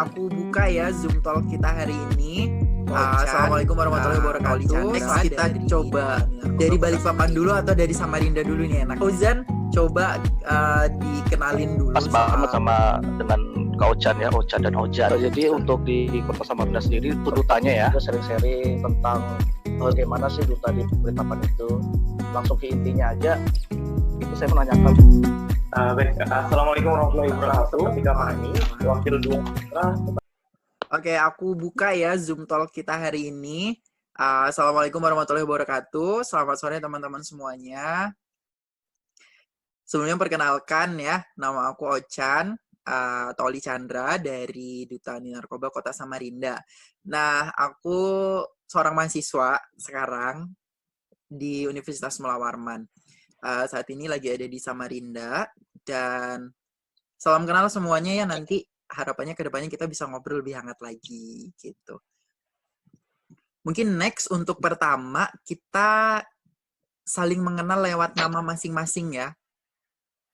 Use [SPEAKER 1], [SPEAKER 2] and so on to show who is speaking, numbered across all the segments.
[SPEAKER 1] aku buka ya Zoom Talk kita hari ini. Assalamualaikum warahmatullahi wabarakatuh. Next kita coba dari Balikpapan dulu atau dari Samarinda dulu nih enak. Fauzan coba dikenalin dulu.
[SPEAKER 2] Pas banget sama dengan Kak Ocan ya, Ocan dan Ojan. Jadi untuk di Kota Samarinda sendiri itu dutanya ya, sering-sering tentang bagaimana sih duta di Balikpapan itu. Langsung ke intinya aja, itu saya menanyakan.
[SPEAKER 3] Assalamualaikum warahmatullahi wabarakatuh. Ketika Mani, wakil 2
[SPEAKER 1] Oke, aku buka ya Zoom Talk kita hari ini. Assalamualaikum warahmatullahi wabarakatuh. Selamat sore teman-teman semuanya. Sebelumnya perkenalkan ya, nama aku Ocan, Toli Chandra dari Duta Anti Narkoba Kota Samarinda. Nah, aku seorang mahasiswa sekarang di Universitas Mula Warman. Saat ini lagi ada di Samarinda dan salam kenal semuanya ya, nanti harapannya ke depannya kita bisa ngobrol lebih hangat lagi gitu. Mungkin next untuk pertama kita saling mengenal lewat nama masing-masing ya.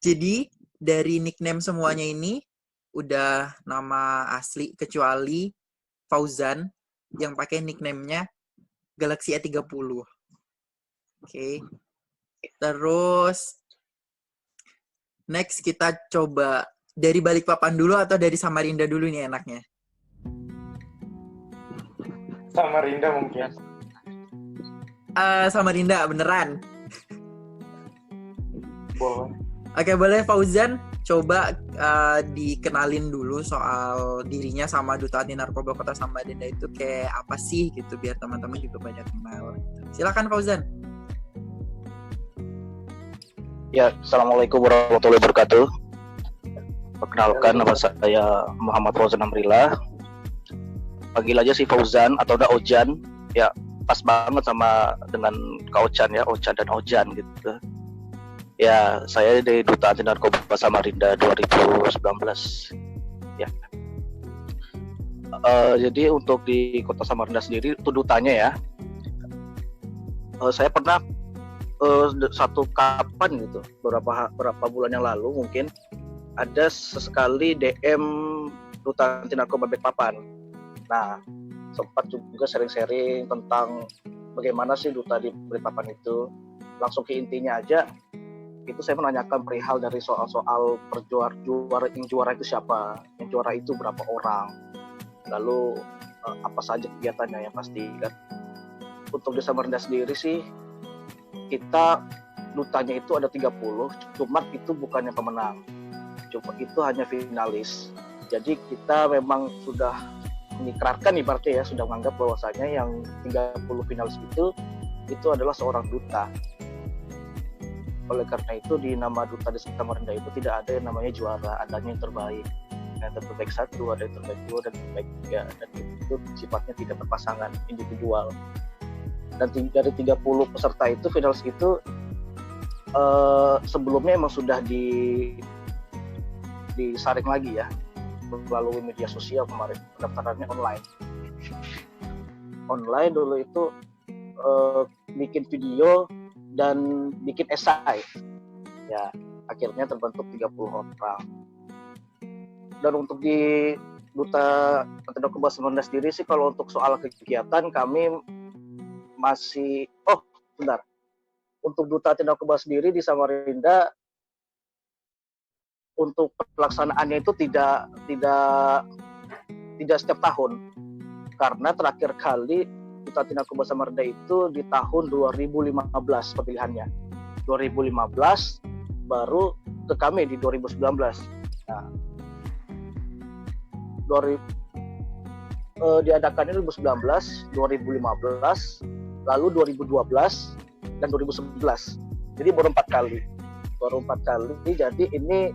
[SPEAKER 1] Jadi dari nickname semuanya ini udah nama asli kecuali Fauzan yang pakai nickname-nya Galaxy A30. Oke. Terus next kita coba dari Balikpapan dulu atau dari Samarinda dulu nih enaknya?
[SPEAKER 3] Samarinda mungkin.
[SPEAKER 1] Samarinda beneran.
[SPEAKER 3] Boleh.
[SPEAKER 1] Oke, boleh Fauzan coba dikenalin dulu soal dirinya sama Duta Anti Narkoba Kota Samarinda itu kayak apa sih gitu biar teman-teman juga banyak kenal. Silakan Fauzan.
[SPEAKER 2] Ya, Assalamualaikum warahmatullahi wabarakatuh. Perkenalkan, nama saya Muhammad Fauzan Amrillah. Panggil aja si Fauzan atau udah Ojan. Ya, pas banget sama dengan Kak Ocan ya, Ocan dan Ojan gitu. Ya, saya dari Duta Anti Narkoba Samarinda 2019. Ya. Jadi untuk di Kota Samarinda sendiri itu dutanya ya. Saya pernah satu kapan gitu, beberapa bulan yang lalu mungkin ada sesekali DM Duta Anti Narkoba Balikpapan. Nah, sempat juga sharing-sharing tentang bagaimana sih duta di Balikpapan itu. Langsung ke intinya aja, itu saya menanyakan perihal dari soal-soal juara itu siapa, yang juara itu berapa orang, lalu apa saja kegiatannya yang pasti kan. Untuk di Samarinda sendiri sih, kita dutanya itu ada 30, cuma itu bukannya pemenang, cuma itu hanya finalis. Jadi kita memang sudah mengikrarkan ibaratnya ya, sudah menganggap bahwasanya yang 30 finalis itu adalah seorang duta. Oleh karena itu di nama Duta di Samarinda itu tidak ada yang namanya juara, adanya yang terbaik. Yang terbaik 1, ada yang terbaik 2, dan terbaik 3, dan itu sifatnya tidak berpasangan, individual. Dan dari 30 peserta itu, finalis itu sebelumnya emang sudah disaring lagi ya melalui media sosial. Kemarin pendaftarannya online dulu itu, bikin video dan bikin esai ya, akhirnya terbentuk 30 orang. Dan untuk di Duta Anti Narkoba Samarinda sendiri sih, kalau untuk soal kegiatan kami masih untuk Duta Anti Narkoba sendiri di Samarinda, untuk pelaksanaannya itu tidak setiap tahun, karena terakhir kali Duta Anti Narkoba Samarinda itu di tahun 2015 pemilihannya. 2015 baru ke kami di 2019. Nah, diadakannya 2019, 2015, lalu 2012 dan 2011. Jadi baru 4 kali. Jadi ini,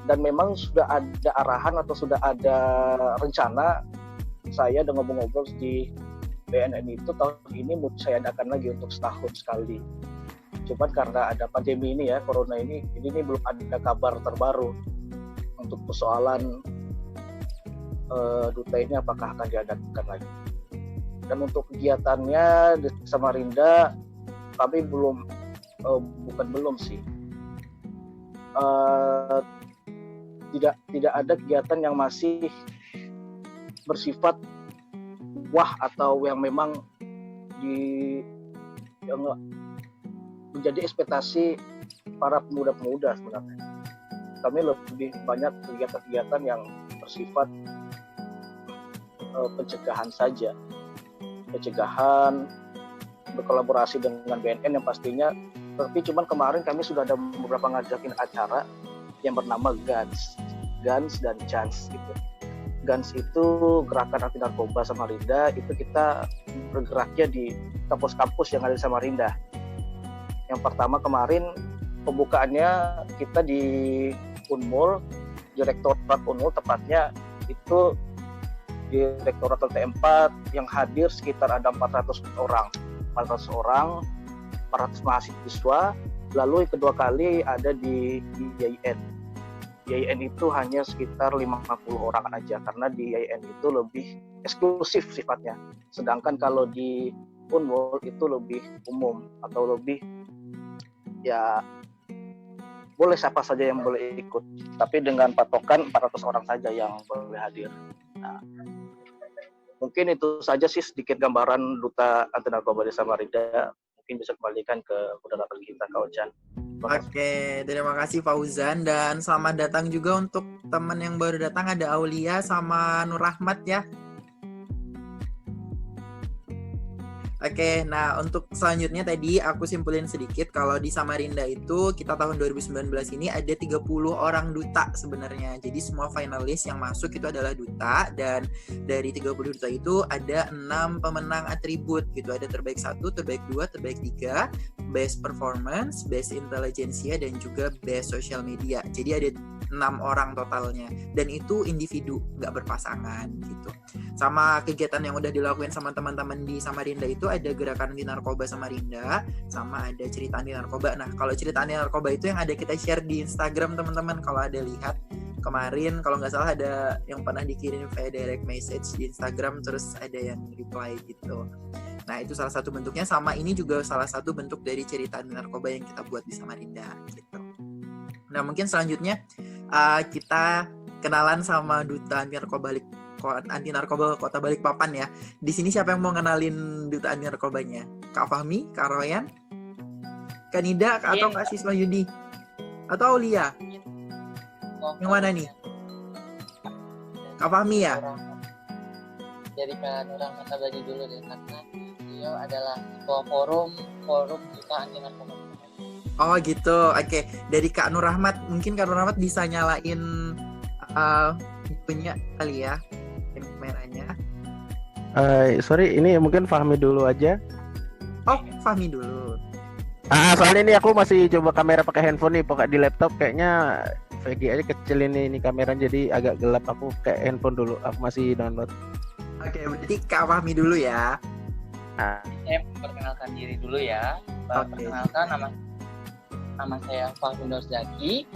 [SPEAKER 2] dan memang sudah ada arahan atau sudah ada rencana, saya udah ngobrol di BNN itu tahun ini mau saya adakan lagi untuk setahun sekali. Cuman karena ada pandemi ini ya, corona ini belum ada kabar terbaru untuk persoalan duta ini apakah akan diadakan lagi. Dan untuk kegiatannya di Samarinda kami belum tidak ada kegiatan yang masih bersifat wah atau yang memang yang menjadi ekspektasi para pemuda-pemuda sebenarnya. Kami lebih banyak kegiatan-kegiatan yang bersifat pencegahan saja, pencegahan berkolaborasi dengan BNN yang pastinya. Tapi cuman kemarin kami sudah ada beberapa ngajakin acara yang bernama GANS dan CHANS gitu. GANS itu Gerakan Anti Narkoba Samarinda, itu kita bergeraknya di kampus-kampus yang ada di Samarinda. Yang pertama kemarin pembukaannya kita di Unmul, Direktorat Unmul tepatnya itu Direktorat LT4 yang hadir sekitar ada 400 orang, 400 mahasiswa. Lalu yang kedua kali ada di IAIN. IAIN itu hanya sekitar 50 orang aja karena di IAIN itu lebih eksklusif sifatnya. Sedangkan kalau di Unmul itu lebih umum atau lebih ya boleh siapa saja yang boleh ikut, tapi dengan patokan 400 orang saja yang boleh hadir. Nah, mungkin itu saja sih sedikit gambaran Duta Anti Narkoba di Samarinda. Mungkin bisa kembalikan ke moderator kita, Kak Ojan.
[SPEAKER 1] Oke, terima kasih Fauzan, dan selamat datang juga untuk teman yang baru datang, ada Aulia sama Nur Rahmat ya. Oke, nah untuk selanjutnya tadi aku simpulin sedikit kalau di Samarinda itu kita tahun 2019 ini ada 30 orang duta sebenarnya. Jadi semua finalis yang masuk itu adalah duta, dan dari 30 duta itu ada 6 pemenang atribut gitu. Ada terbaik 1, terbaik 2, terbaik 3, best performance, best intelligentsia, dan juga best social media. Jadi ada 6 orang totalnya, dan itu individu, nggak berpasangan gitu. Sama kegiatan yang udah dilakuin sama teman-teman di Samarinda itu ada Gerakan Anti Narkoba Samarinda, sama ada Cerita Anti Narkoba. Nah, kalau Cerita Anti Narkoba itu yang ada kita share di Instagram teman-teman, kalau ada lihat kemarin, kalau nggak salah ada yang pernah dikirim via direct message di Instagram, terus ada yang reply gitu. Nah, itu salah satu bentuknya, sama ini juga salah satu bentuk dari Cerita Anti Narkoba yang kita buat di Samarinda gitu. Nah, mungkin selanjutnya kita kenalan sama Duta Anti Narkoba Kota Balikpapan ya. Di sini siapa yang mau kenalin Duta Anti Narkobanya? Kak Fahmi, Kak Royan, Kak Nida, atau Kak Siswa Yudi? Atau Aulia? Yang mana nih? Kak Fahmi ya?
[SPEAKER 4] Jadi Kak Nur Rahmat bagi dulu deh, karena beliau adalah ketua forum Duta Anti Narkoba.
[SPEAKER 1] Oh gitu, oke. Dari Kak Nur Rahmat, mungkin Kak Nur Rahmat bisa nyalain punya kali ya kameranya.
[SPEAKER 5] Sorry, ini mungkin Fahmi dulu aja.
[SPEAKER 1] Oh, Fahmi dulu.
[SPEAKER 5] Soalnya ini aku masih coba kamera pakai handphone nih, pakai di laptop kayaknya VG aja kecil ini kamera, jadi agak gelap. Aku kayak handphone dulu, aku masih download.
[SPEAKER 1] Oke, berarti Kak Fahmi dulu ya.
[SPEAKER 4] Saya memperkenalkan diri dulu ya. Perkenalkan, nama saya Fahmi Nur Zaki.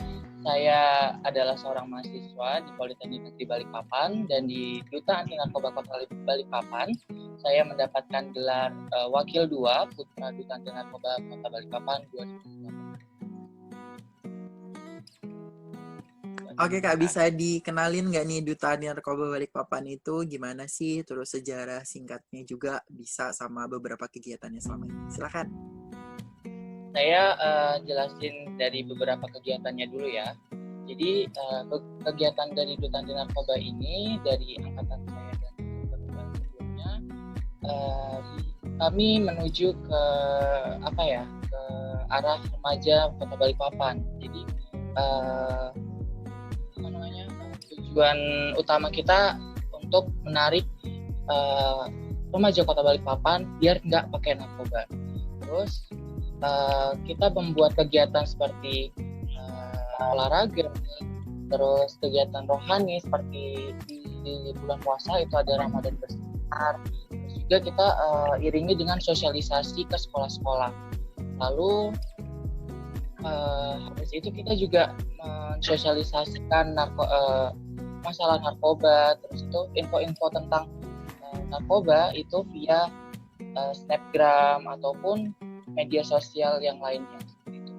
[SPEAKER 4] Saya adalah seorang mahasiswa di Politeknik Negeri Balikpapan, dan di Duta Anti Narkoba Kota Balikpapan saya mendapatkan gelar Wakil 2 Putra Duta Anti Narkoba Kota Balikpapan 2019.
[SPEAKER 1] Oke Kak, bisa dikenalin nggak nih Duta Anti Narkoba Balikpapan itu gimana sih? Terus sejarah singkatnya juga bisa, sama beberapa kegiatannya selama ini. Silakan.
[SPEAKER 4] Saya jelasin dari beberapa kegiatannya dulu ya. Jadi kegiatan dari Duta Anti Narkoba ini dari angkatan saya dan teman-teman sebelumnya, kami menuju ke ke arah remaja Kota Balikpapan. Jadi tujuan utama kita untuk menarik remaja Kota Balikpapan biar nggak pakai narkoba. Terus kita membuat kegiatan seperti olahraga, terus kegiatan rohani seperti di bulan puasa itu ada Ramadan Besar. Terus juga kita iringi dengan sosialisasi ke sekolah-sekolah. Lalu habis itu kita juga mensosialisasikan masalah narkoba, terus itu info-info tentang narkoba itu via Snapgram ataupun media sosial yang lainnya. Itu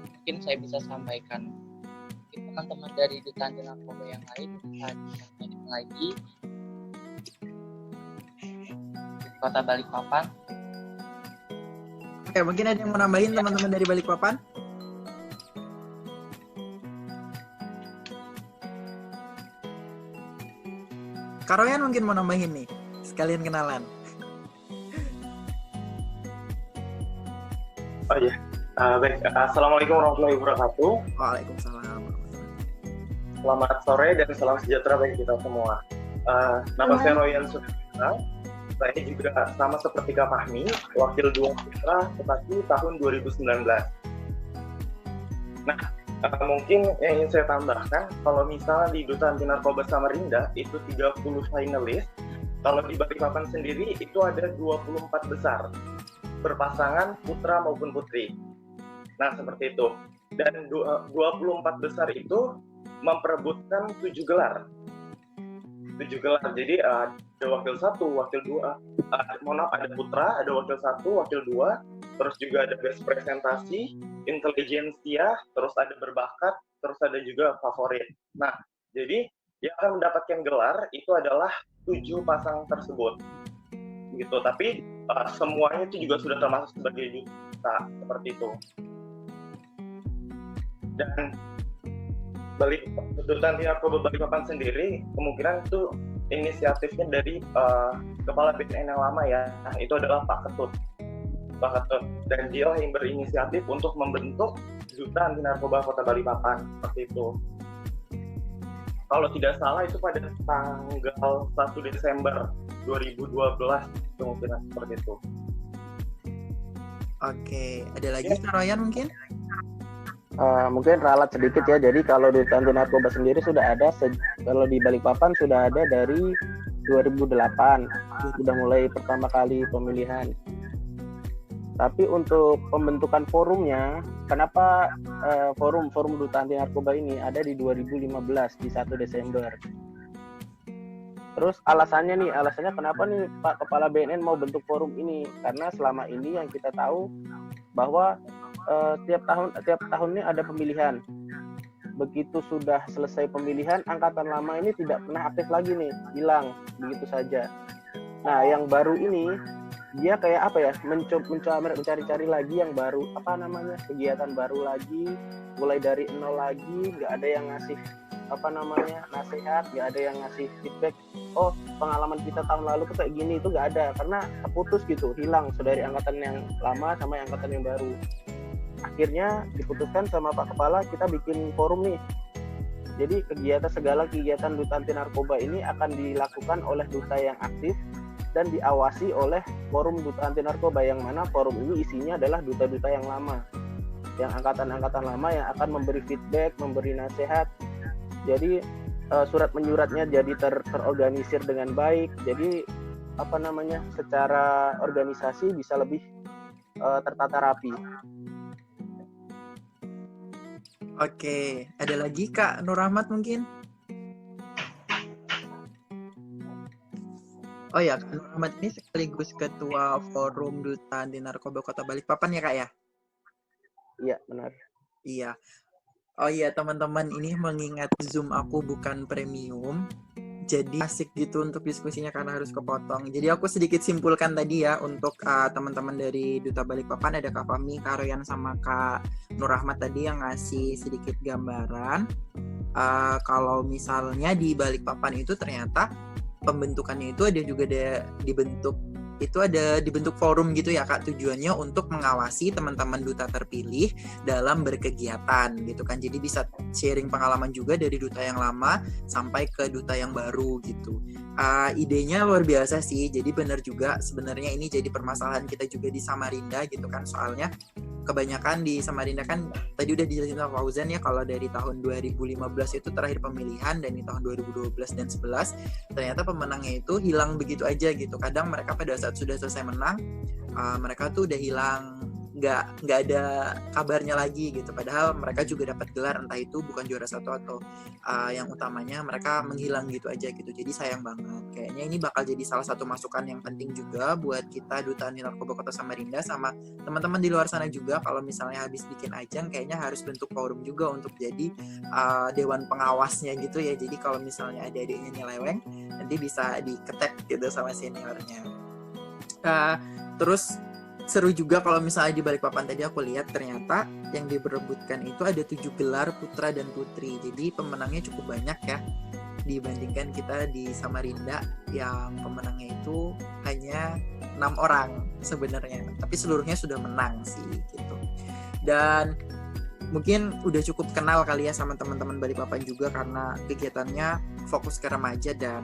[SPEAKER 4] mungkin saya bisa sampaikan mungkin teman-teman dari Duta Anti Narkoba yang lain bisa dilanjutin lagi di Kota Balikpapan.
[SPEAKER 1] Oke, mungkin ada yang mau nambahin teman-teman dari Balikpapan? Karoyan mungkin mau nambahin nih, sekalian kenalan.
[SPEAKER 3] Oh iya, baik. Assalamualaikum warahmatullahi wabarakatuh.
[SPEAKER 1] Waalaikumsalam.
[SPEAKER 3] Selamat sore dan salam sejahtera bagi kita semua. Nama saya Royan Sudirta. Saya juga sama seperti Kak Fahmi, wakil 2 Putra tetapi tahun 2019. Nah, mungkin yang ingin saya tambahkan, kalau misalnya di Duta Anti Narkoba Samarinda itu 30 finalis, kalau di Balikpapan sendiri itu ada 24 besar, berpasangan putra maupun putri. Nah, seperti itu. Dan 24 besar itu memperebutkan 7 gelar. 7 gelar. Jadi ada wakil 1, wakil 2. Ada putra, ada wakil 1, wakil 2. Terus juga ada best presentasi, intelijensia, terus ada berbakat, terus ada juga favorit. Nah, jadi yang akan mendapatkan gelar itu adalah 7 pasang tersebut. Gitu. Tapi semuanya itu juga sudah termasuk sebagai duta, seperti itu. Dan Duta Anti Narkoba Balikpapan sendiri kemungkinan itu inisiatifnya dari Kepala BNN yang lama ya, itu adalah Pak Ketut. Dan dia yang berinisiatif untuk membentuk Duta Anti Narkoba Kota Balikpapan, seperti itu. Kalau tidak salah itu pada tanggal 1 Desember 2012 kemungkinan seperti itu.
[SPEAKER 1] Oke, ada lagi Karoyan mungkin?
[SPEAKER 5] Mungkin ralat sedikit ya. Jadi kalau di Duta Anti Narkoba sendiri sudah ada, kalau di Balikpapan sudah ada dari 2008, sudah mulai pertama kali pemilihan. Tapi untuk pembentukan forumnya, kenapa forum Duta Anti Narkoba ini ada di 2015 di 1 Desember. Terus alasannya kenapa nih Pak Kepala BNN mau bentuk forum ini? Karena selama ini yang kita tahu bahwa tiap tahun ini ada pemilihan. Begitu sudah selesai pemilihan, angkatan lama ini tidak pernah aktif lagi nih, hilang begitu saja. Nah, yang baru ini dia kayak apa ya? Mencari-cari lagi yang baru, kegiatan baru lagi, mulai dari nol lagi, nggak ada yang ngasih nasihat, nggak ada yang ngasih feedback. Oh, pengalaman kita tahun lalu tuh kayak gini, itu nggak ada karena terputus gitu, hilang dari angkatan yang lama sama angkatan yang baru. Akhirnya diputuskan sama Pak Kepala, kita bikin forum nih. Jadi segala kegiatan Duta Anti Narkoba ini akan dilakukan oleh duta yang aktif dan diawasi oleh forum Duta Anti Narkoba, yang mana forum ini isinya adalah duta-duta yang lama, yang angkatan-angkatan lama yang akan memberi feedback, memberi nasihat. Jadi surat menyuratnya jadi terorganisir dengan baik. Jadi secara organisasi bisa lebih tertata rapi.
[SPEAKER 1] Oke, ada lagi Kak Nur Rahmat mungkin? Oh ya, Kak Nur Rahmat ini sekaligus Ketua Forum Duta Anti Narkoba Kota Balikpapan ya Kak ya?
[SPEAKER 5] Iya, benar.
[SPEAKER 1] Iya. Oh iya teman-teman, ini mengingat Zoom aku bukan premium, jadi asik gitu untuk diskusinya karena harus kepotong. Jadi aku sedikit simpulkan tadi ya untuk teman-teman dari Duta Balikpapan, ada Kak Fahmi, Kak Royan, sama Kak Nur Rahmat tadi yang ngasih sedikit gambaran. Kalau misalnya di Balikpapan itu ternyata pembentukannya itu ada juga dibentuk forum gitu ya Kak, tujuannya untuk mengawasi teman-teman duta terpilih dalam berkegiatan gitu kan. Jadi bisa sharing pengalaman juga dari duta yang lama sampai ke duta yang baru gitu. Idenya luar biasa sih. Jadi benar juga sebenarnya ini jadi permasalahan kita juga di Samarinda gitu kan. Soalnya kebanyakan di Samarinda kan tadi udah dijelasin sama Fauzan ya, kalau dari tahun 2015 itu terakhir pemilihan, dan di tahun 2012 dan 11 ternyata pemenangnya itu hilang begitu aja gitu. Kadang mereka pada saat sudah selesai menang, mereka tuh udah hilang nggak ada kabarnya lagi gitu. Padahal mereka juga dapat gelar, entah itu bukan juara 1 atau yang utamanya mereka menghilang gitu aja gitu. Jadi sayang banget. Kayaknya ini bakal jadi salah satu masukan yang penting juga buat kita Duta Anti Narkoba Kota Samarinda sama teman-teman di luar sana juga. Kalau misalnya habis bikin ajang, kayaknya harus bentuk forum juga untuk jadi dewan pengawasnya gitu ya. Jadi kalau misalnya adik-adiknya nyeleweng, nanti bisa diketek gitu sama seniornya. Terus seru juga kalau misalnya di Balikpapan tadi aku lihat ternyata yang diperebutkan itu ada 7 gelar putra dan putri. Jadi pemenangnya cukup banyak ya dibandingkan kita di Samarinda yang pemenangnya itu hanya 6 orang sebenarnya. Tapi seluruhnya sudah menang sih gitu. Dan mungkin udah cukup kenal kali ya sama teman-teman Balikpapan juga karena kegiatannya fokus ke remaja dan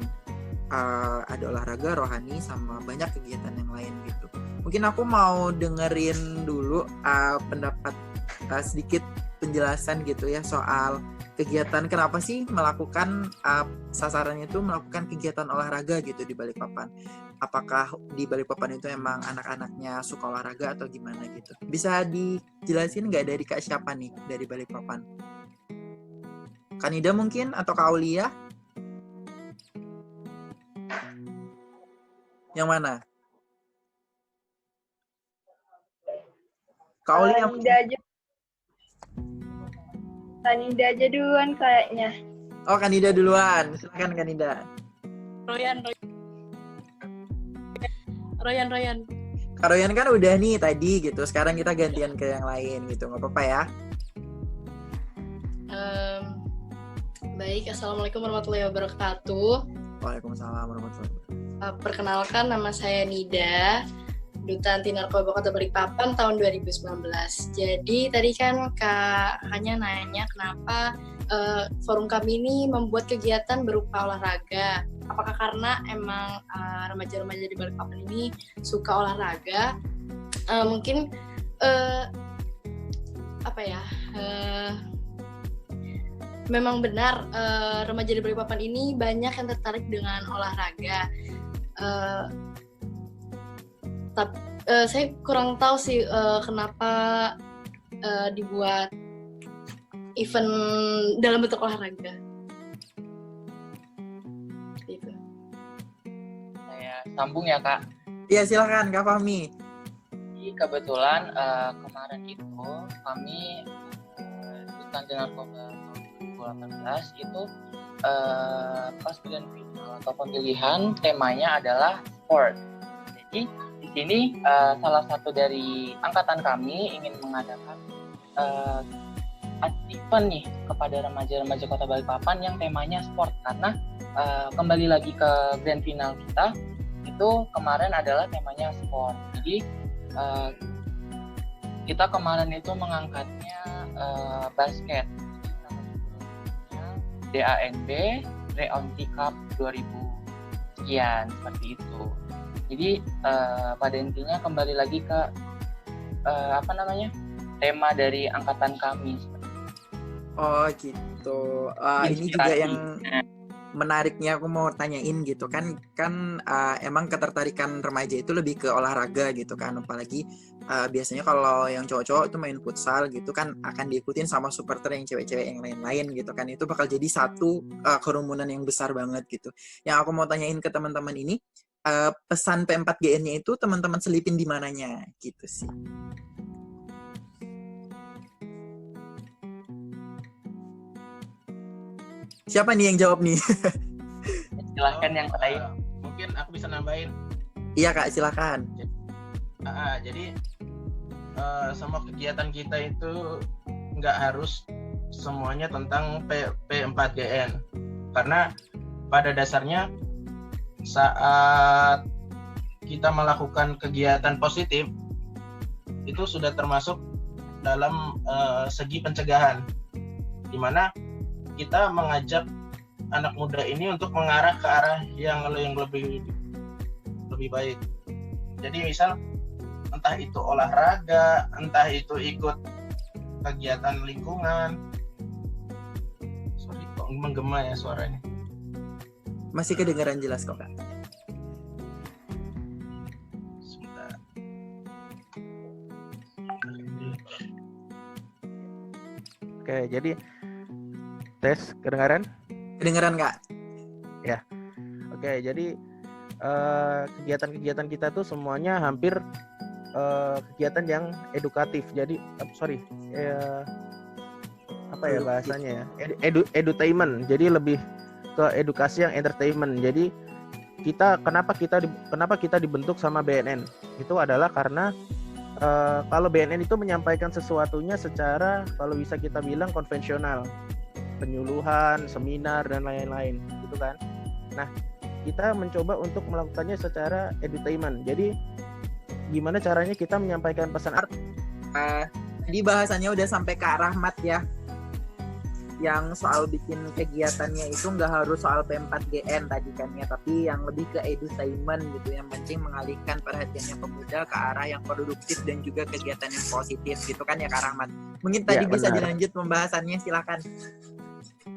[SPEAKER 1] ada olahraga, rohani, sama banyak kegiatan yang lain gitu. Mungkin aku mau dengerin dulu pendapat sedikit penjelasan gitu ya soal kegiatan kenapa sih melakukan sasarannya itu melakukan kegiatan olahraga gitu di Balikpapan. Apakah di Balikpapan itu emang anak-anaknya suka olahraga atau gimana gitu? Bisa dijelasin nggak dari Kak siapa nih dari Balikpapan? Kanida mungkin atau Kak Aulia? Yang mana? Kak Aulia
[SPEAKER 6] Kanida aja duluan kayaknya.
[SPEAKER 1] Oh, Kanida duluan. Silakan Kanida.
[SPEAKER 7] Royan.
[SPEAKER 1] Kak Royan kan udah nih tadi gitu. Sekarang kita gantian ke yang lain gitu. Nggak apa-apa ya?
[SPEAKER 7] Baik, Assalamualaikum warahmatullahi wabarakatuh.
[SPEAKER 1] Waalaikumsalam warahmatullahi wabarakatuh.
[SPEAKER 7] Perkenalkan, nama saya Nida, Duta Anti Narkoba Kota Balikpapan tahun 2019. Jadi tadi kan Kak hanya nanya kenapa forum kami ini membuat kegiatan berupa olahraga. Apakah karena emang remaja-remaja di Balikpapan ini suka olahraga? Mungkin memang benar remaja di Balikpapan ini banyak yang tertarik dengan olahraga. Tapi saya kurang tahu sih kenapa dibuat event dalam bentuk olahraga. Gitu.
[SPEAKER 4] Saya sambung ya Kak.
[SPEAKER 1] Iya silakan Kak Fahmi.
[SPEAKER 4] Jadi kebetulan kemarin itu kami Duta Anti Narkoba 2018 itu pas grand final atau pemilihan temanya adalah sport. Jadi di sini salah satu dari angkatan kami ingin mengadakan event nih kepada remaja-remaja Kota Balikpapan yang temanya sport karena kembali lagi ke grand final kita itu kemarin adalah temanya sport. Jadi kita kemarin itu mengangkatnya basket. DANB Reonti Cup 2000 sekian seperti itu. Jadi pada intinya kembali lagi ke tema dari angkatan kami.
[SPEAKER 1] Oh gitu. Ini juga yang menariknya aku mau tanyain gitu kan emang ketertarikan remaja itu lebih ke olahraga gitu kan, apalagi biasanya kalau yang cowok-cowok itu main futsal gitu kan akan diikutin sama supporter yang cewek-cewek yang lain-lain gitu kan, itu bakal jadi satu kerumunan yang besar banget gitu. Yang aku mau tanyain ke teman-teman ini, pesan P4GN-nya itu teman-teman selipin di mananya gitu sih. Siapa nih yang jawab nih?
[SPEAKER 4] Silahkan yang lain.
[SPEAKER 5] Mungkin aku bisa nambahin.
[SPEAKER 1] Iya Kak, silakan.
[SPEAKER 5] Jadi semua kegiatan kita itu nggak harus semuanya tentang P4GN. Karena pada dasarnya saat kita melakukan kegiatan positif itu sudah termasuk dalam segi pencegahan, di mana kita mengajak anak muda ini untuk mengarah ke arah yang lebih baik. Jadi misal entah itu olahraga, entah itu ikut kegiatan lingkungan. Sorry kok menggema ya suaranya.
[SPEAKER 1] Masih kedengaran jelas kok Kak.
[SPEAKER 5] Sebentar. Oke, jadi tes kedengaran?
[SPEAKER 1] Kedengeran Kak?
[SPEAKER 5] Oke, jadi kegiatan-kegiatan kita tuh semuanya hampir kegiatan yang edukatif. Jadi apa ya bahasanya ya? Edutainment. Jadi lebih ke edukasi yang entertainment. Jadi kenapa kita dibentuk sama BNN? Itu adalah karena kalau BNN itu menyampaikan sesuatunya secara kalau bisa kita bilang konvensional, penyuluhan, seminar dan lain-lain, gitu kan. Nah, kita mencoba untuk melakukannya secara edutainment. Jadi gimana caranya kita menyampaikan pesan
[SPEAKER 1] Jadi bahasannya udah sampai ke arah Mat ya. Yang soal bikin kegiatannya itu nggak harus soal P4GN tadi kan ya, tapi yang lebih ke edutainment gitu, yang penting mengalihkan perhatiannya pemuda ke arah yang produktif dan juga kegiatan yang positif gitu kan ya Kak Rahmat. Mungkin tadi bisa dilanjut pembahasannya, silakan.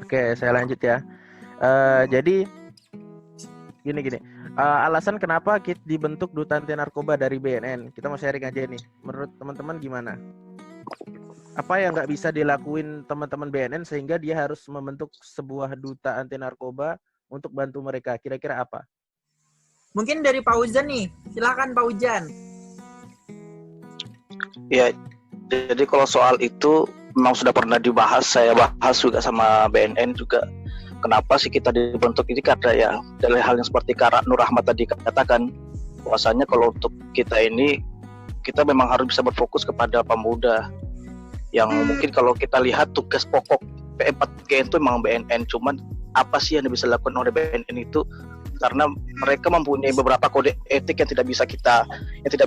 [SPEAKER 5] Oke, saya lanjut ya. Jadi gini. Alasan kenapa kita dibentuk Duta Anti Narkoba dari BNN, kita mau sharing aja nih. Menurut teman-teman gimana? Apa yang nggak bisa dilakuin teman-teman BNN sehingga dia harus membentuk sebuah duta anti narkoba untuk bantu mereka? Kira-kira apa?
[SPEAKER 1] Mungkin dari Pak Ujan nih, silakan Pak Ujan.
[SPEAKER 2] Ya, jadi kalau soal itu memang sudah pernah dibahas, saya bahas juga sama BNN juga. Kenapa sih kita dibentuk ini? Karena ya dari hal yang seperti Kak Nur Rahmat tadi katakan, bahwasanya kalau untuk kita ini, kita memang harus bisa berfokus kepada pemuda. Yang mungkin kalau kita lihat tugas pokok P4GN itu memang BNN, cuman apa sih yang bisa dilakukan oleh BNN itu, karena mereka mempunyai beberapa kode etik yang tidak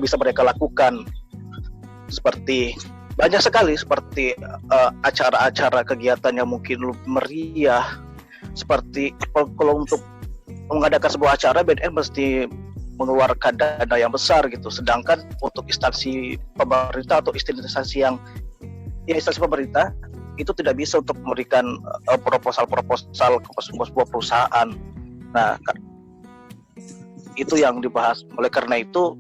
[SPEAKER 2] bisa mereka lakukan, seperti banyak sekali seperti acara-acara kegiatan yang mungkin meriah, seperti kalau untuk mengadakan sebuah acara BNN mesti mengeluarkan dana yang besar gitu, sedangkan untuk instansi pemerintah atau instansi pemerintah itu tidak bisa untuk memberikan proposal ke sebuah perusahaan. Nah, itu yang dibahas. Oleh karena itu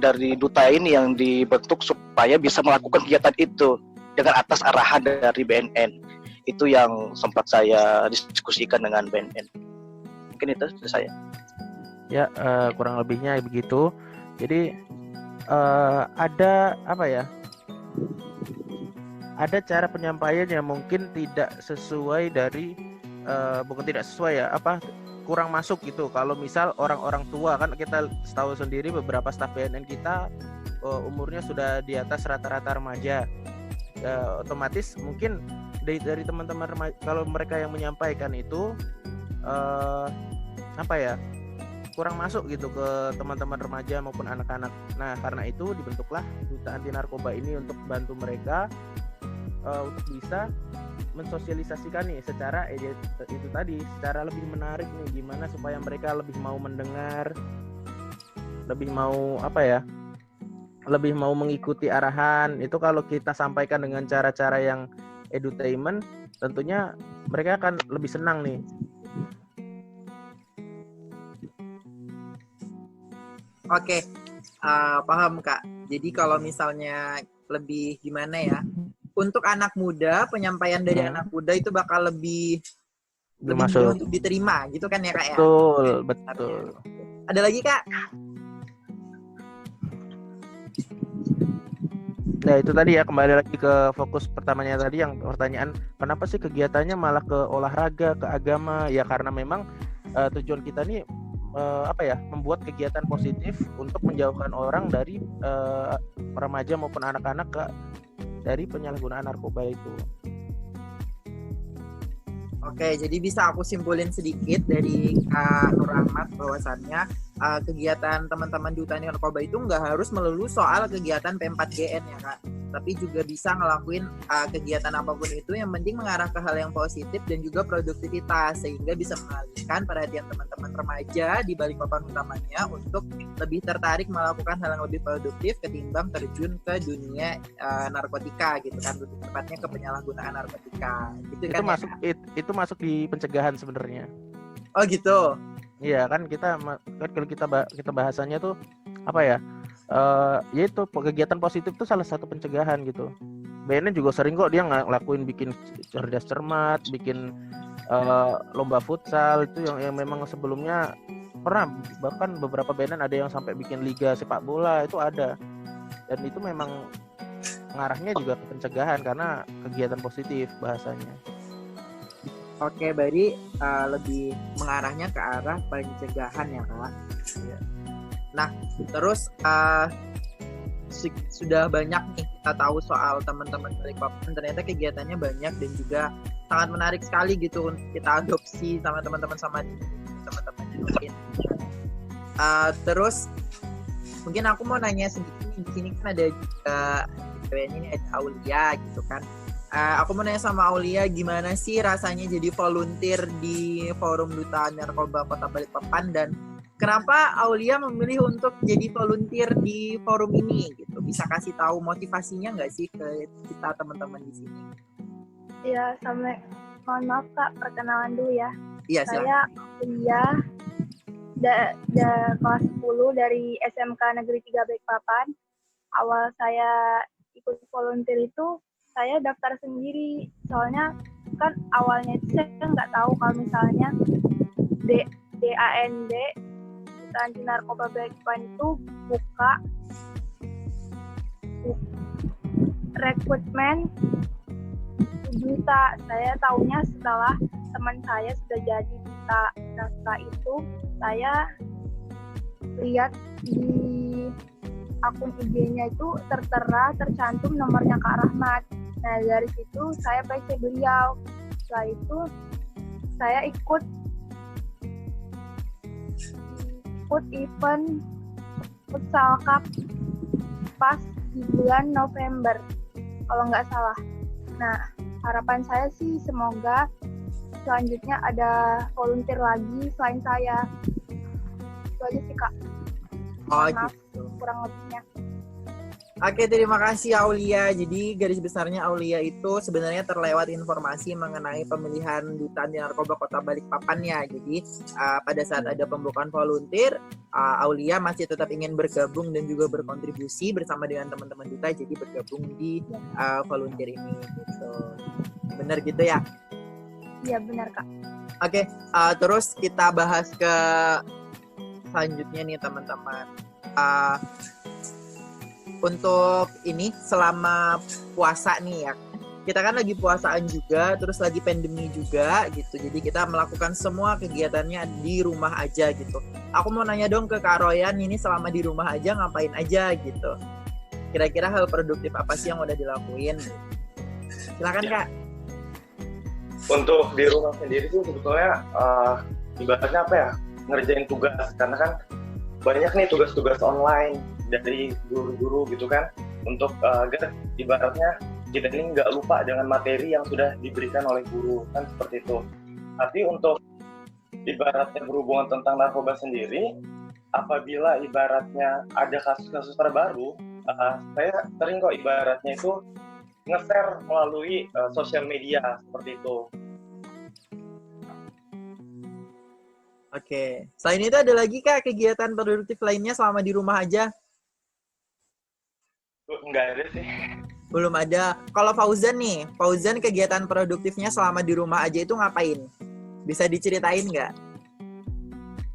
[SPEAKER 2] dari duta ini yang dibentuk supaya bisa melakukan kegiatan itu dengan atas arahan dari BNN. Itu yang sempat saya diskusikan dengan BNN. Mungkin itu dari saya.
[SPEAKER 5] Ya, kurang lebihnya begitu. Jadi ada apa ya? Ada cara penyampaian yang mungkin tidak sesuai dari bukan tidak sesuai ya, kurang masuk gitu. Kalau misal orang-orang tua, kan kita tahu sendiri beberapa staf BNN kita umurnya sudah di atas rata-rata remaja. Otomatis mungkin dari teman-teman remaja, kalau mereka yang menyampaikan itu kurang masuk gitu ke teman-teman remaja maupun anak-anak. Nah, karena itu dibentuklah Duta Anti Narkoba ini untuk bantu mereka untuk bisa mensosialisasikan nih secara itu tadi, secara lebih menarik nih, gimana supaya mereka lebih mau mendengar, lebih mau lebih mau mengikuti arahan. Itu kalau kita sampaikan dengan cara-cara yang edutainment, tentunya mereka akan lebih senang nih.
[SPEAKER 1] Oke, paham Kak. Jadi kalau misalnya lebih gimana ya, untuk anak muda, penyampaian dari anak muda itu bakal lebih mudah untuk diterima gitu kan ya Kak ya?
[SPEAKER 5] Betul.
[SPEAKER 1] Ada lagi Kak?
[SPEAKER 5] Nah itu tadi ya, kembali lagi ke fokus pertamanya tadi, yang pertanyaan kenapa sih kegiatannya malah ke olahraga, ke agama? Ya karena memang tujuan kita nih membuat kegiatan positif untuk menjauhkan orang dari remaja maupun anak-anak dari penyalahgunaan narkoba itu.
[SPEAKER 1] Oke, jadi bisa aku simpulin sedikit dari Kak Nur Rahmat bahwasannya kegiatan teman-teman Duta Anti Narkoba itu nggak harus melulu soal kegiatan P4GN ya Kak, tapi juga bisa ngelakuin kegiatan apapun itu yang penting mengarah ke hal yang positif dan juga produktivitas, sehingga bisa mengalihkan perhatian teman-teman remaja di Balikpapan utamanya untuk lebih tertarik melakukan hal yang lebih produktif ketimbang terjun ke dunia narkotika gitu kan, lebih tepatnya ke penyalahgunaan narkotika gitu
[SPEAKER 5] itu
[SPEAKER 1] kan
[SPEAKER 5] masuk ya? Itu masuk di pencegahan sebenarnya.
[SPEAKER 1] Oh gitu.
[SPEAKER 5] Iya kan, kalau kita bahasannya tuh yaitu kegiatan positif itu salah satu pencegahan gitu. BNN juga sering kok dia ngelakuin bikin cerdas cermat, bikin lomba futsal itu yang memang sebelumnya pernah, bahkan beberapa BNN ada yang sampai bikin liga sepak bola itu ada, dan itu memang ngarahnya juga ke pencegahan karena kegiatan positif bahasanya.
[SPEAKER 1] Oke, berarti lebih mengarahnya ke arah pencegahan ya Kak. Nah, terus sudah banyak nih kita tahu soal teman-teman Balikpapan, ternyata kegiatannya banyak dan juga sangat menarik sekali gitu untuk kita adopsi sama teman-teman mungkin. Terus mungkin aku mau nanya sedikit nih, di sini kan ada juga ini ada Aulia gitu kan. Aku mau nanya sama Aulia, gimana sih rasanya jadi volunteer di Forum Duta Narkoba Kota Balikpapan, dan kenapa Aulia memilih untuk jadi volunteer di forum ini gitu? Bisa kasih tahu motivasinya nggak sih ke kita teman-teman di sini?
[SPEAKER 6] Ya, mohon maaf Kak, perkenalan dulu ya.
[SPEAKER 1] Iya,
[SPEAKER 6] saya Aulia, kelas 10 dari SMK Negeri 3 Balikpapan. Awal saya ikut volunteer itu saya daftar sendiri, soalnya kan awalnya itu saya nggak tahu kalau misalnya DAND Duta Anti Narkoba Balikpapan itu buka rekrutmen duta. Saya tahunya setelah teman saya sudah jadi duta. Nah, setelah itu saya lihat di akun IG-nya itu tercantum nomornya Kak Rahmat. Nah, dari situ saya PC beliau. Setelah itu saya ikut event futsal cup pas di bulan November kalau nggak salah. Nah, harapan saya sih semoga selanjutnya ada volunteer lagi selain saya. Itu aja sih Kak. Maaf, kurang lebihnya.
[SPEAKER 1] Oke, terima kasih Aulia. Jadi garis besarnya Aulia itu sebenarnya terlewat informasi mengenai pemilihan Duta Anti Narkoba Kota Balikpapan ya. Jadi pada saat ada pembukaan volunteer, Aulia masih tetap ingin bergabung dan juga berkontribusi bersama dengan teman-teman Duta, jadi bergabung di volunteer ini gitu. Benar gitu ya?
[SPEAKER 6] Iya, benar Kak.
[SPEAKER 1] Oke, terus kita bahas ke selanjutnya nih teman-teman. Untuk ini selama puasa nih ya, kita kan lagi puasaan juga, terus lagi pandemi juga gitu, jadi kita melakukan semua kegiatannya di rumah aja gitu. Aku mau nanya dong ke Kak Royan, ini selama di rumah aja ngapain aja gitu, kira-kira hal produktif apa sih yang udah dilakuin? Silakan Kak.
[SPEAKER 3] Untuk di rumah sendiri sih sebetulnya ibaratnya apa ya, ngerjain tugas, karena kan banyak nih tugas-tugas online dari guru-guru gitu kan, untuk agar ibaratnya kita ini nggak lupa dengan materi yang sudah diberikan oleh guru, kan seperti itu. Tapi untuk ibaratnya berhubungan tentang narkoba sendiri, apabila ibaratnya ada kasus-kasus terbaru, saya sering kok ibaratnya itu nge-share melalui sosial media seperti itu.
[SPEAKER 1] Oke, selain itu ada lagi Kak kegiatan produktif lainnya selama di rumah aja?
[SPEAKER 3] Enggak ada sih.
[SPEAKER 1] Belum ada. Kalau Fauzan nih, Fauzan kegiatan produktifnya selama di rumah aja itu ngapain? Bisa diceritain nggak?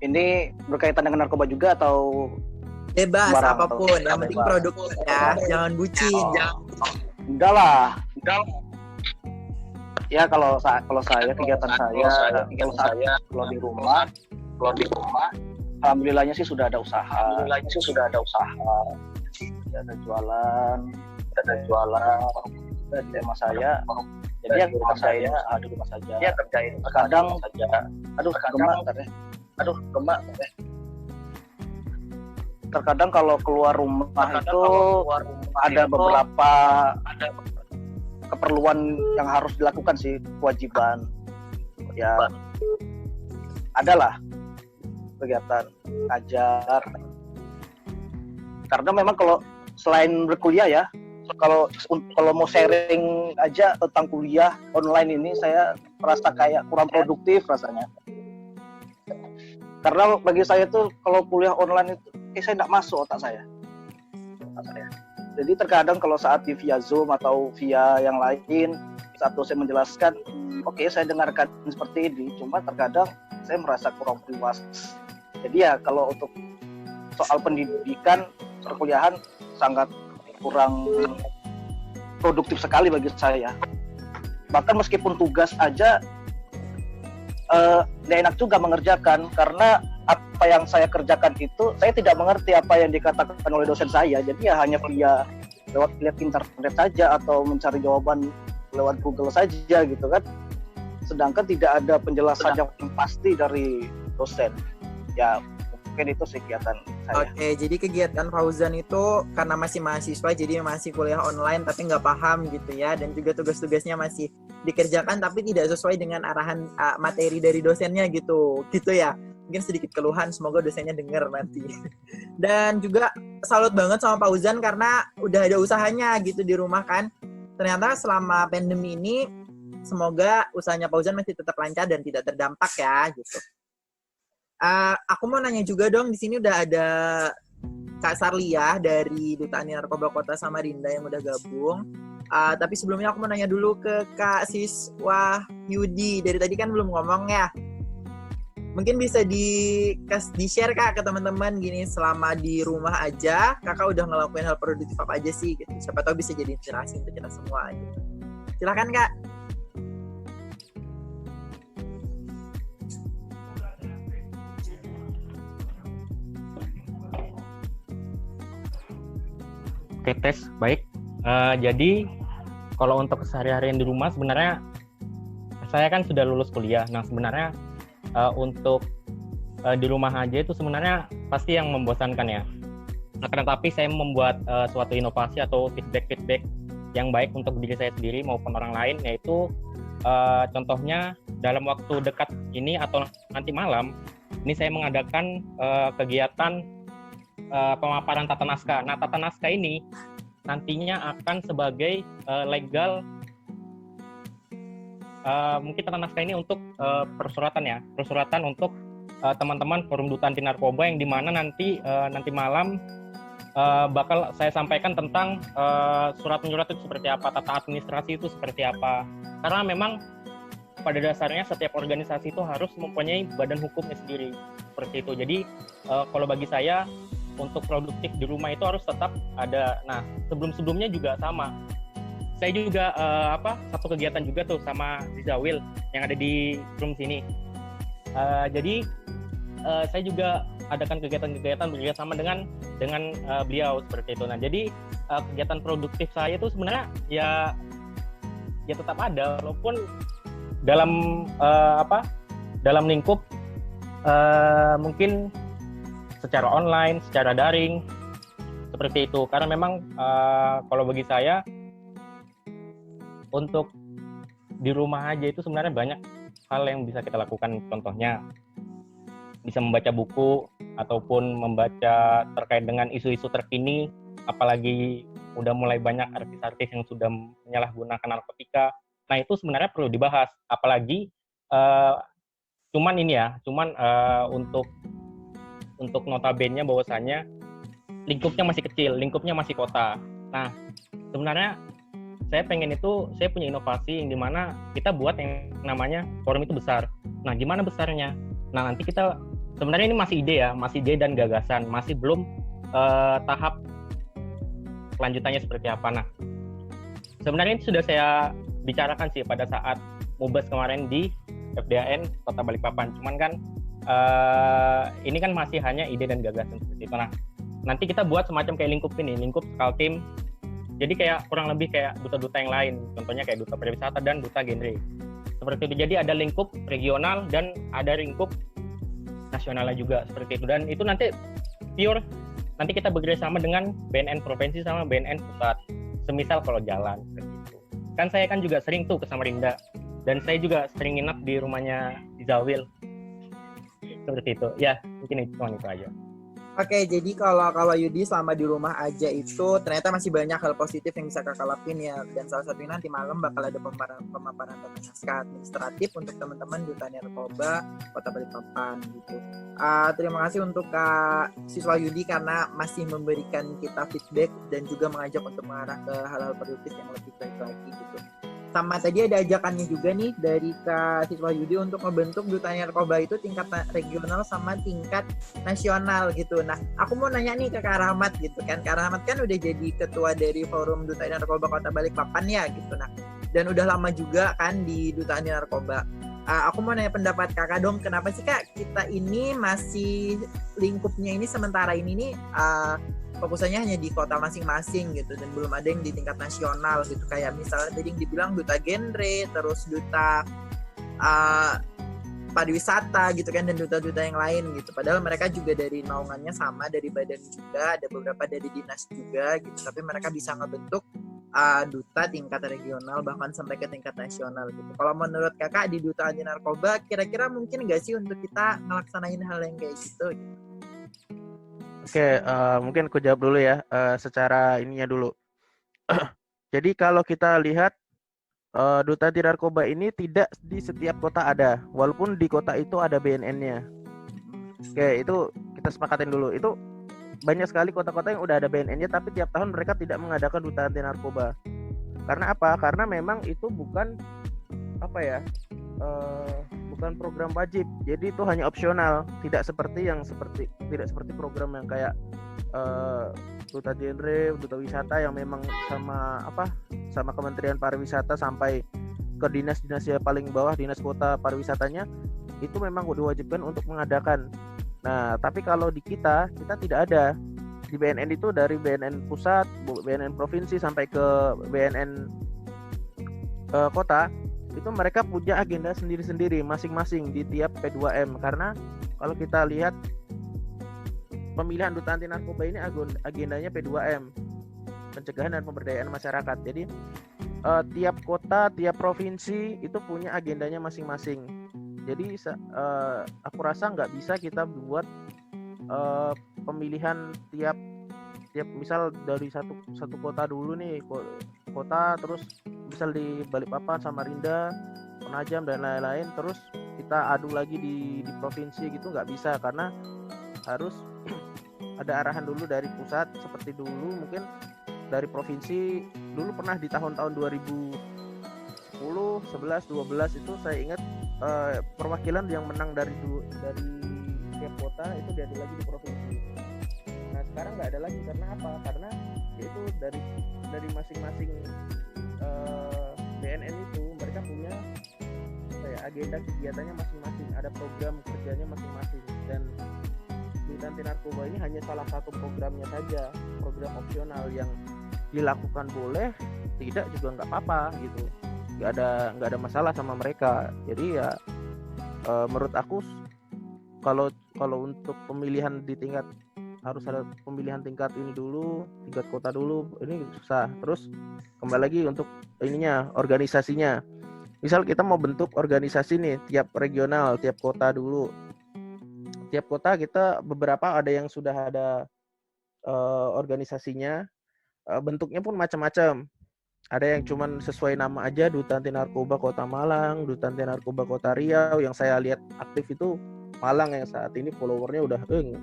[SPEAKER 2] Ini berkaitan dengan narkoba juga atau
[SPEAKER 1] Bebas,
[SPEAKER 2] barang
[SPEAKER 1] apapun.
[SPEAKER 2] atau
[SPEAKER 1] Yang penting
[SPEAKER 2] bebas?
[SPEAKER 1] produktif ya. Jangan bucin.
[SPEAKER 2] Enggak lah. Ya kalau saya kegiatan saya kalau di rumah alhamdulillahnya sih sudah ada usaha. Ada jualan dan tema saya. Jadi yang rumah saya di rumah saja. Ya kerjain. Kadang gemak. Terkadang kalau keluar rumah itu ada beberapa keperluan yang harus dilakukan sih, kewajiban. Ya adalah kegiatan ngajar. Karena memang kalau selain berkuliah ya, kalau mau sharing aja tentang kuliah online ini, saya merasa kayak kurang produktif rasanya. Karena bagi saya tuh kalau kuliah online itu saya nggak masuk otak saya. Jadi terkadang kalau saat via Zoom atau via yang lain, saat dosen menjelaskan, oke, saya dengarkan seperti ini, cuma terkadang saya merasa kurang puas. Jadi ya kalau untuk soal pendidikan, perkuliahan sangat kurang produktif sekali bagi saya. Bahkan meskipun tugas aja, tidak enak juga mengerjakan, karena apa yang saya kerjakan itu saya tidak mengerti apa yang dikatakan oleh dosen saya, jadi ya hanya via lewat lihat internet saja atau mencari jawaban lewat Google saja gitu kan, sedangkan tidak ada penjelasan yang pasti dari dosen. Ya mungkin itu sih kegiatan saya.
[SPEAKER 1] Oke, jadi kegiatan Fauzan itu karena masih mahasiswa, jadi masih kuliah online tapi nggak paham gitu ya, dan juga tugas-tugasnya masih dikerjakan tapi tidak sesuai dengan arahan materi dari dosennya gitu ya. Mungkin sedikit keluhan, semoga dosennya denger nanti. Dan juga salut banget sama Fauzan karena udah ada usahanya gitu di rumah kan. Ternyata selama pandemi ini semoga usahanya Fauzan masih tetap lancar dan tidak terdampak ya gitu. Aku mau nanya juga dong, di sini udah ada Kak Sarlia dari Duta Anti Narkoba Kota Samarinda yang udah gabung. Tapi sebelumnya aku mau nanya dulu ke Kak Siswa Yudi. Dari tadi kan belum ngomong ya. Mungkin bisa di-share Kak ke teman-teman gini, selama di rumah aja Kakak udah ngelakuin hal produktif apa aja sih gitu. Siapa tahu bisa jadi inspirasi untuk kita semua gitu. Silakan Kak.
[SPEAKER 8] Oke, tes. Baik. Jadi kalau untuk keseharian di rumah sebenarnya saya kan sudah lulus kuliah. Nah, sebenarnya untuk di rumah aja itu sebenarnya pasti yang membosankan ya. Nah, tetapi saya membuat suatu inovasi atau feedback yang baik untuk diri saya sendiri maupun orang lain, yaitu contohnya dalam waktu dekat ini atau nanti malam ini saya mengadakan kegiatan pemaparan tata naskah. Nah, tata naskah ini nantinya akan sebagai legal, mungkin tata naskah ini untuk persuratan untuk teman-teman Forum Duta Anti Narkoba, yang dimana nanti malam bakal saya sampaikan tentang surat menyurat itu seperti apa, tata administrasi itu seperti apa. Karena memang pada dasarnya setiap organisasi itu harus mempunyai badan hukumnya sendiri seperti itu. Jadi kalau bagi saya untuk produktif di rumah itu harus tetap ada. Nah, sebelumnya juga sama. Saya juga satu kegiatan juga tuh sama Rizawil yang ada di room sini. Jadi saya juga adakan kegiatan-kegiatan bekerjasama dengan beliau seperti itu. Nah, jadi kegiatan produktif saya itu sebenarnya ya tetap ada, walaupun dalam lingkup mungkin secara online, secara daring, seperti itu. Karena memang kalau bagi saya untuk di rumah aja itu sebenarnya banyak hal yang bisa kita lakukan. Contohnya bisa membaca buku ataupun membaca terkait dengan isu-isu terkini, apalagi udah mulai banyak artis-artis yang sudah menyalahgunakan narkotika. Nah, itu sebenarnya perlu dibahas, apalagi untuk notabene bahwasannya lingkupnya masih kecil, lingkupnya masih kota. Nah, sebenarnya saya punya inovasi yang dimana kita buat yang namanya forum itu besar. Nah, gimana besarnya? Nah, nanti kita sebenarnya ini masih ide dan gagasan, masih belum tahap kelanjutannya seperti apa. Nah, sebenarnya ini sudah saya bicarakan sih pada saat Mubas kemarin di FDAN Kota Balikpapan. Cuman kan ini kan masih hanya ide dan gagasan seperti itu. Nah, nanti kita buat semacam kayak lingkup Kaltim. Jadi kayak kurang lebih kayak duta-duta yang lain. Contohnya kayak duta pariwisata dan duta genre. Seperti itu. Jadi ada lingkup regional dan ada lingkup nasionalnya juga seperti itu. Dan itu nanti pure nanti kita bekerjasama dengan BNN provinsi sama BNN pusat. Semisal kalau jalan seperti itu. Kan saya kan juga sering tuh ke Samarinda, dan saya juga sering nginep di rumahnya Zawil. Seperti itu. Ya, mungkin itu aja.
[SPEAKER 1] Oke, jadi kalau Yudi selama di rumah aja itu ternyata masih banyak hal positif yang bisa kakak lakuin ya. Dan salah satunya nanti malam bakal ada pemaparan tentang naskah administratif untuk teman-teman Duta Narkoba Kota Balikpapan gitu. Terima kasih untuk Kak Siswa Yudi karena masih memberikan kita feedback dan juga mengajak untuk mengarah ke hal-hal produktif yang lebih baik lagi gitu. Sama tadi ada ajakannya juga nih dari Kak Siswa Yudi untuk membentuk Duta Narkoba itu tingkat regional sama tingkat nasional gitu. Nah, aku mau nanya nih ke Kak Rahmat gitu kan. Kak Rahmat kan udah jadi ketua dari Forum Duta Narkoba Kota Balikpapan ya gitu. Nah, dan udah lama juga kan di Duta Narkoba. Aku mau nanya pendapat kakak dong, kenapa sih Kak kita ini masih lingkupnya ini sementara ini nih fokusannya hanya di kota masing-masing gitu dan belum ada yang di tingkat nasional gitu, kayak misalnya tadi yang dibilang duta genre, terus duta pariwisata gitu kan, dan duta-duta yang lain gitu, padahal mereka juga dari naungannya sama, dari badan juga, ada beberapa dari dinas juga gitu, tapi mereka bisa ngebentuk duta tingkat regional bahkan sampai ke tingkat nasional gitu. Kalau menurut kakak di duta anti narkoba kira-kira mungkin nggak sih untuk kita ngelaksanain hal yang kayak gitu?
[SPEAKER 5] Oke, mungkin aku jawab dulu ya, secara ininya dulu. Jadi kalau kita lihat duta anti narkoba ini tidak di setiap kota ada, walaupun di kota itu ada BNN-nya. Oke, itu kita sepakatin dulu. Itu banyak sekali kota-kota yang udah ada BNN-nya, tapi tiap tahun mereka tidak mengadakan duta anti narkoba. Karena apa? Karena memang itu bukan bukan program wajib, jadi itu hanya opsional, tidak seperti program yang kayak duta genre, duta wisata yang memang sama Kementerian Pariwisata sampai ke dinas-dinas yang paling bawah, dinas kota pariwisatanya itu memang diwajibkan untuk mengadakan. Nah, tapi kalau di kita tidak ada. Di BNN itu dari BNN pusat, BNN provinsi sampai ke BNN kota, itu mereka punya agenda sendiri-sendiri masing-masing di tiap P2M. Karena kalau kita lihat pemilihan duta anti narkoba ini agendanya P2M, pencegahan dan pemberdayaan masyarakat. Jadi tiap kota, tiap provinsi itu punya agendanya masing-masing. Jadi aku rasa nggak bisa kita buat pemilihan tiap misal dari satu kota dulu nih, kota terus misal di Balikpapan, Samarinda, Penajam dan lain-lain, terus kita adu lagi di provinsi gitu, nggak bisa, karena harus ada arahan dulu dari pusat. Seperti dulu mungkin dari provinsi dulu pernah di tahun-tahun 2010, 11, 12 itu saya ingat perwakilan yang menang dari tiap kota itu diadu lagi di provinsi. Nah sekarang nggak ada lagi, karena apa? Karena itu dari masing-masing BNN itu mereka punya agenda kegiatannya masing-masing, ada program kerjanya masing-masing, dan duta anti narkoba ini hanya salah satu programnya saja, program opsional yang dilakukan boleh, tidak juga nggak apa-apa gitu, nggak ada masalah sama mereka. Jadi ya menurut aku kalau untuk pemilihan di tingkat, harus ada pemilihan tingkat ini dulu, tingkat kota dulu, ini susah. Terus kembali lagi untuk ininya, organisasinya. Misal kita mau bentuk organisasi nih, tiap regional, tiap kota dulu. Tiap kota kita beberapa ada yang sudah ada organisasinya, bentuknya pun macam-macam. Ada yang cuman sesuai nama aja, Duta Anti Narkoba Kota Malang, Duta Anti Narkoba Kota Riau. Yang saya lihat aktif itu Malang yang saat ini followernya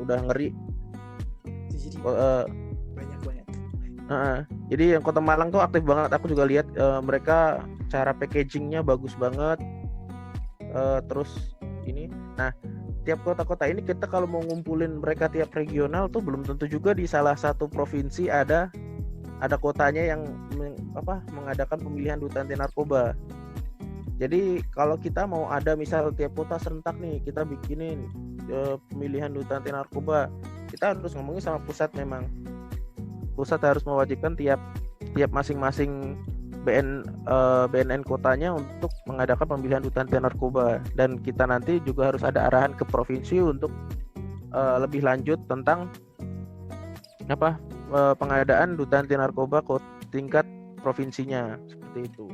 [SPEAKER 5] udah ngeri.
[SPEAKER 1] Banyak.
[SPEAKER 5] Jadi yang Kota Malang tuh aktif banget. Aku juga lihat mereka cara packagingnya bagus banget. Terus ini, nah tiap kota-kota ini kita kalau mau ngumpulin mereka tiap regional tuh belum tentu juga di salah satu provinsi ada kotanya yang mengadakan pemilihan duta anti narkoba. Jadi kalau kita mau ada misal tiap kota serentak nih kita bikinin pemilihan duta anti narkoba, kita harus ngomongin sama pusat. Memang pusat harus mewajibkan tiap masing-masing BNN kotanya untuk mengadakan pemilihan duta anti narkoba, dan kita nanti juga harus ada arahan ke provinsi untuk lebih lanjut tentang pengadaan duta anti narkoba tingkat provinsinya, seperti itu.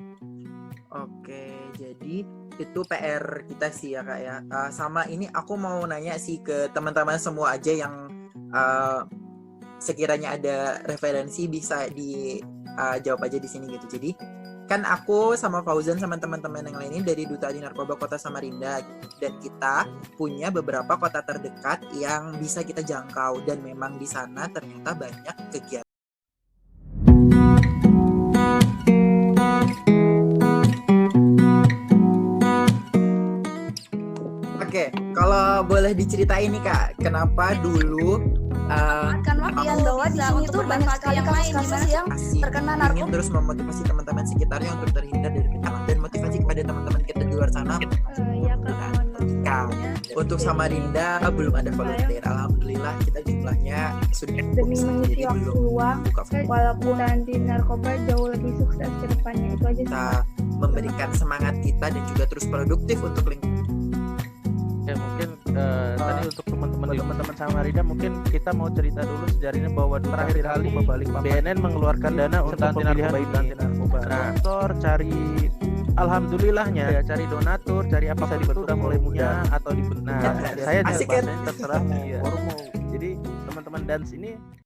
[SPEAKER 1] Oke, jadi itu PR kita sih ya Kak ya. Sama ini aku mau nanya sih ke teman-teman semua aja yang sekiranya ada referensi bisa dijawab aja di sini gitu. Jadi kan aku sama Fauzan sama teman-teman yang lainnya dari Duta Anti Narkoba Kota Samarinda gitu. Dan kita punya beberapa kota terdekat yang bisa kita jangkau dan memang di sana ternyata banyak kegiatan. Oke, kalau boleh diceritain nih Kak, kenapa dulu
[SPEAKER 6] kan Ian bahwa di sini tuh banyak sekali kasus-kasus yang terkena
[SPEAKER 1] ingin
[SPEAKER 6] narkoba.
[SPEAKER 1] terus memotivasi teman-teman sekitarnya untuk terhindar dari penyakit dan motivasi kepada teman-teman kita di luar sana.
[SPEAKER 6] Ya Kak, mohon maaf.
[SPEAKER 1] Untuk Samarinda belum ada volunteer. Alhamdulillah kita jumlahnya sudah
[SPEAKER 6] Demi mengisi
[SPEAKER 1] jadi
[SPEAKER 6] waktu
[SPEAKER 1] belum
[SPEAKER 6] luang,
[SPEAKER 1] buka
[SPEAKER 6] walaupun anti narkoba jauh lebih sukses ke depannya, itu aja sih.
[SPEAKER 1] kita memberikan semangat kita dan juga terus produktif untuk lingkungan.
[SPEAKER 5] Ya mungkin tadi untuk teman-teman Samarinda mungkin kita mau cerita dulu sejarahnya bahwa terakhir kali BNN mengeluarkan dana untuk pemilihan anti narkoba. Sponsor, cari alhamdulillahnya ya, cari donatur, cari apa bisa dibentuk udah mulai mudah atau dibentuk. Nah, saya
[SPEAKER 1] Asik kan?
[SPEAKER 5] terserah mau forum mau. Jadi teman-teman Dans ini